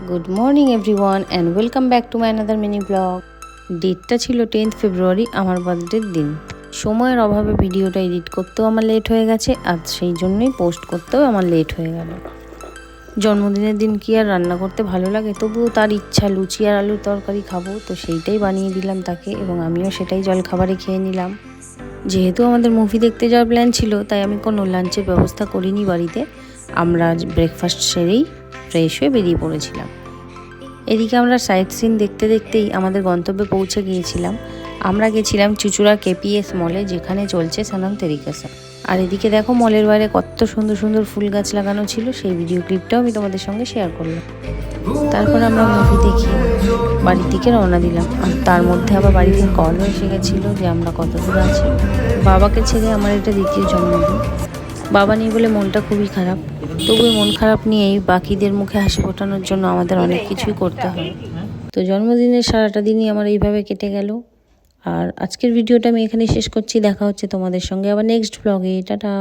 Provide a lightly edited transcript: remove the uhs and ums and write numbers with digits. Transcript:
Good morning everyone and welcome back to my another mini blog. ডেটটা ছিল 10th ফেব্রুয়ারি, আমার বার্থডের দিন। সময়ের অভাবে ভিডিওটা এডিট করতেও আমার লেট হয়ে গেছে, আর সেই জন্যই পোস্ট করতেও আমার লেট হয়ে গেল। জন্মদিনের দিন কি আর রান্না করতে ভালো লাগে, তবুও তার ইচ্ছা লুচি আর আলুর তরকারি খাবো, তো সেইটাই বানিয়ে দিলাম তাকে, এবং আমিও সেটাই জলখাবারে খেয়ে নিলাম। যেহেতু আমাদের মুভি দেখতে যাওয়ার প্ল্যান ছিল, তাই আমি কোনো লাঞ্চের ব্যবস্থা করিনি বাড়িতে। আমরা ব্রেকফাস্ট সেরেই ফ্রেশ হয়ে বেরিয়ে পড়েছিলাম। এদিকে আমরা সাইট সিন দেখতে দেখতেই আমাদের গন্তব্যে পৌঁছে গিয়েছিলাম। আমরা গেছিলাম চুচুড়া কেপিএস মলে, যেখানে চলছে সানাম তেরিকাসা। আর এদিকে দেখো মলের বাইরে কত সুন্দর সুন্দর ফুল গাছ লাগানো ছিল, সেই ভিডিও ক্লিপটাও আমি তোমাদের সঙ্গে শেয়ার করলাম। তারপর আমরা মুভি দেখি বাড়ির দিকে রওনা দিলাম, আর তার মধ্যে আবার বাড়ি থেকে কলও এসে গেছিলো যে আমরা কত দূর আছি। বাবাকে ছেড়ে আমার এটা দ্বিতীয় জন্মদিন। বাবা নেই বলে মনটা খুবই খারাপ, তবুও মন খারাপ নিয়েই বাকিদের মুখে হাসি ফোটানোর জন্য আমাদের অনেক কিছুই করতে হয়। তো জন্মদিনের সারাটা দিনই আমার এইভাবে কেটে গেল। আর আজকের ভিডিওটা আমি এখানে শেষ করছি। দেখা হচ্ছে তোমাদের সঙ্গে আবার নেক্সট ব্লগে। টাটা।